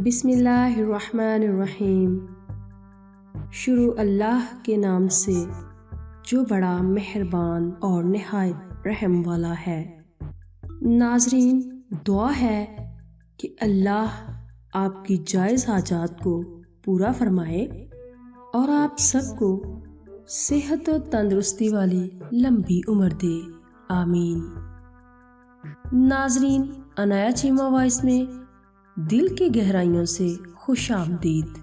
بسم اللہ الرحمن الرحیم۔ شروع اللہ کے نام سے جو بڑا مہربان اور نہایت رحم والا ہے۔ ناظرین، دعا ہے کہ اللہ آپ کی جائز حاجات کو پورا فرمائے اور آپ سب کو صحت و تندرستی والی لمبی عمر دے، آمین۔ ناظرین، عنایا چیمہ وائس میں دل کی گہرائیوں سے خوش آمدید۔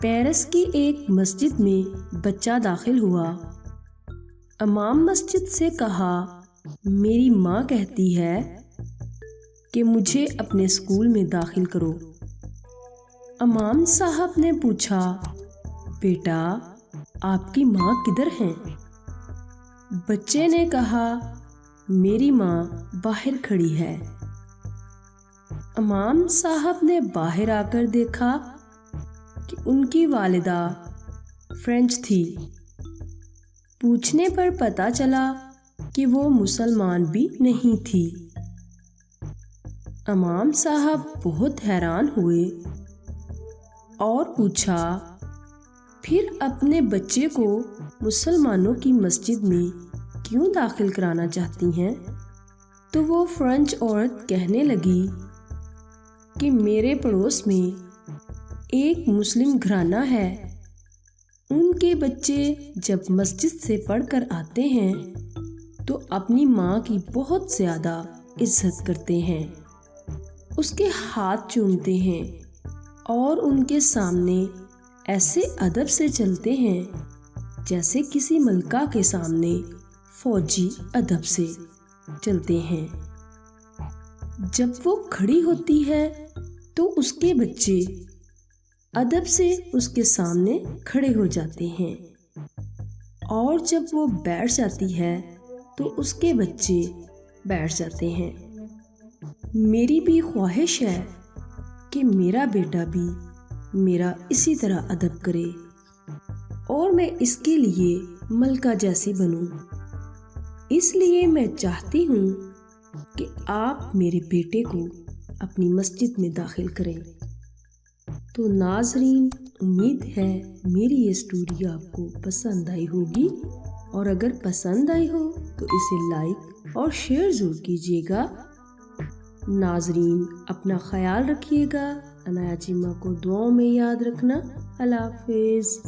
پیرس کی ایک مسجد میں بچہ داخل ہوا۔ امام مسجد سے کہا، میری ماں کہتی ہے کہ مجھے اپنے اسکول میں داخل کرو۔ امام صاحب نے پوچھا، بیٹا آپ کی ماں کدھر ہیں؟ بچے نے کہا، میری ماں باہر کھڑی ہے۔ امام صاحب نے باہر آ کر دیکھا کہ ان کی والدہ فرینچ تھی۔ پوچھنے پر پتہ چلا کہ وہ مسلمان بھی نہیں تھی۔ امام صاحب بہت حیران ہوئے اور پوچھا، پھر اپنے بچے کو مسلمانوں کی مسجد میں کیوں داخل کرانا چاہتی ہیں؟ تو وہ فرینچ عورت کہنے لگی کہ میرے پڑوس میں ایک مسلم گھرانہ ہے، ان کے بچے جب مسجد سے پڑھ کر آتے ہیں تو اپنی ماں کی بہت زیادہ عزت کرتے ہیں، اس کے ہاتھ چومتے ہیں اور ان کے سامنے ایسے ادب سے چلتے ہیں جیسے کسی ملکہ کے سامنے فوجی ادب سے چلتے ہیں۔ جب وہ کھڑی ہوتی ہے تو اس کے بچے ادب سے اس کے سامنے کھڑے ہو جاتے ہیں، اور جب وہ بیٹھ جاتی ہے تو اس کے بچے بیٹھ جاتے ہیں۔ میری بھی خواہش ہے کہ میرا بیٹا بھی میرا اسی طرح ادب کرے اور میں اس کے لیے ملکہ جیسی بنوں۔ اس لیے میں چاہتی ہوں کہ آپ میرے بیٹے کو اپنی مسجد میں داخل کریں۔ تو ناظرین، امید ہے میری یہ سٹوری آپ کو پسند آئی ہوگی، اور اگر پسند آئی ہو تو اسے لائک اور شیئر ضرور کیجیے گا۔ ناظرین، اپنا خیال رکھیے گا، عنایا چیمہ کو دعاؤں میں یاد رکھنا۔ اللہ حافظ۔